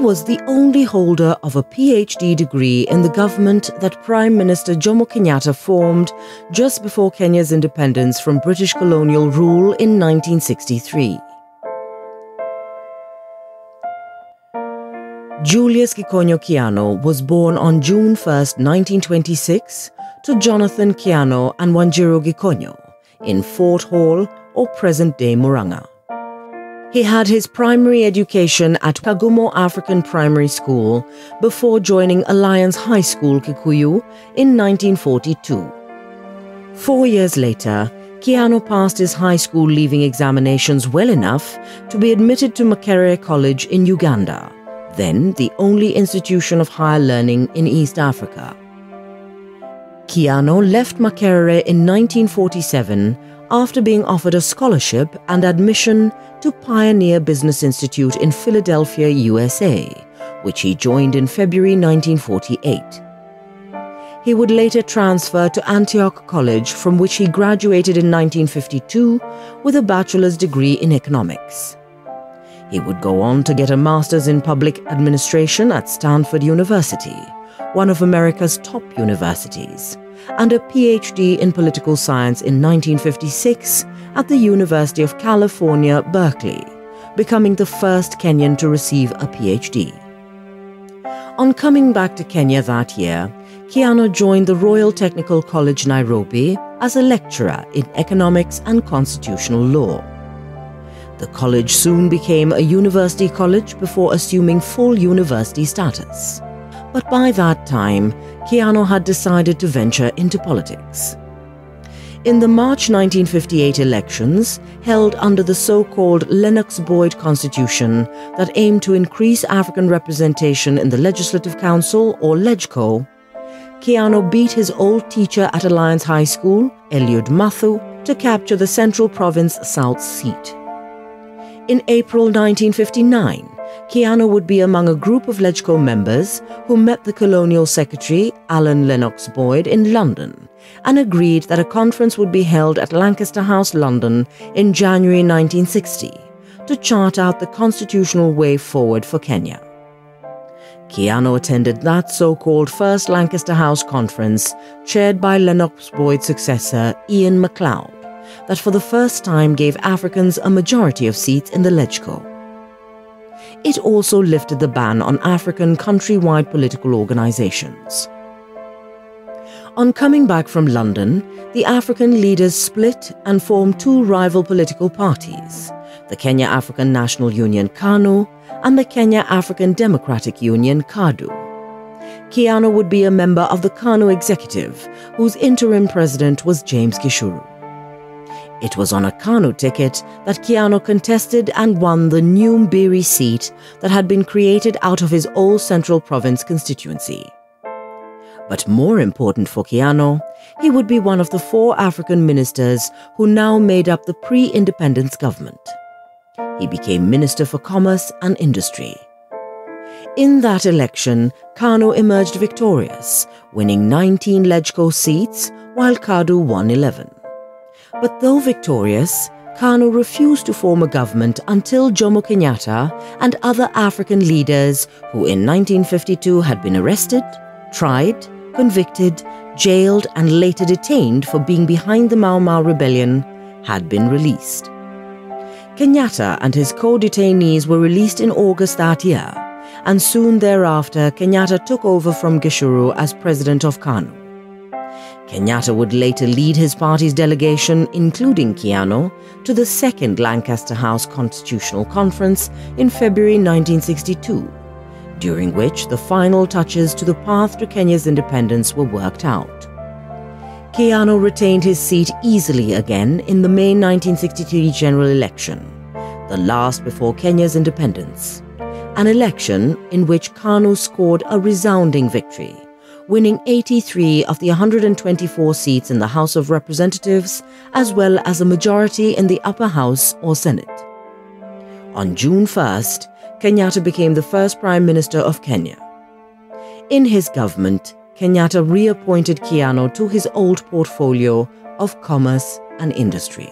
was the only holder of a PhD degree in the government that Prime Minister Jomo Kenyatta formed just before Kenya's independence from British colonial rule in 1963. Julius Kiano was born on June 1, 1926, to Jonathan Kiano and Wanjiru Gikonyo in Fort Hall, or present-day Murang'a. He had his primary education at Kagumo African Primary School before joining Alliance High School, Kikuyu, in 1942. 4 years later, Kiano passed his high school leaving examinations well enough to be admitted to Makerere College in Uganda, then the only institution of higher learning in East Africa. Kiano left Makerere in 1947 after being offered a scholarship and admission to Pioneer Business Institute in Philadelphia, USA, which he joined in February 1948. He would later transfer to Antioch College, from which he graduated in 1952 with a bachelor's degree in economics. He would go on to get a master's in public administration at Stanford University, one of America's top universities, and a PhD in political science in 1956 at the University of California Berkeley, becoming the first Kenyan to receive a PhD. On coming back to Kenya that year, Kiano joined the Royal Technical College, Nairobi, as a lecturer in economics and constitutional law. The college soon became a university college before assuming full university status. But by that time, Kiano had decided to venture into politics. In the March 1958 elections, held under the so-called Lennox-Boyd Constitution that aimed to increase African representation in the Legislative Council, or LegCo, Kiano beat his old teacher at Alliance High School, Eliud Mathu, to capture the Central Province South seat. In April 1959, Kiano would be among a group of LegCo members who met the Colonial Secretary, Alan Lennox Boyd, in London and agreed that a conference would be held at Lancaster House, London in January 1960 to chart out the constitutional way forward for Kenya. Kiano attended that so-called First Lancaster House Conference, chaired by Lennox Boyd's successor, Ian MacLeod, that for the first time gave Africans a majority of seats in the LegCo. It also lifted the ban on African countrywide political organizations. On coming back from London, the African leaders split and formed two rival political parties, the Kenya African National Union KANU and the Kenya African Democratic Union KADU. Kiano would be a member of the KANU executive, whose interim president was James Gishuru. It was on a KANU ticket that Kiano contested and won the new Mbiri seat that had been created out of his old Central Province constituency. But more important for Kiano, he would be one of the 4 African ministers who now made up the pre-independence government. He became Minister for Commerce and Industry. In that election, KANU emerged victorious, winning 19 LegCo seats, while KADU won 11. But though victorious, KANU refused to form a government until Jomo Kenyatta and other African leaders who in 1952 had been arrested, tried, convicted, jailed and later detained for being behind the Mau Mau rebellion had been released. Kenyatta and his co-detainees were released in August that year, and soon thereafter Kenyatta took over from Gishuru as president of KANU. Kenyatta would later lead his party's delegation, including Kiano, to the Second Lancaster House Constitutional Conference in February 1962, during which the final touches to the path to Kenya's independence were worked out. Kiano retained his seat easily again in the May 1963 general election, the last before Kenya's independence, an election in which KANU scored a resounding victory, winning 83 of the 124 seats in the House of Representatives, as well as a majority in the upper house or Senate. On June 1st, Kenyatta became the first Prime Minister of Kenya. In his government, Kenyatta reappointed Kiano to his old portfolio of commerce and industry.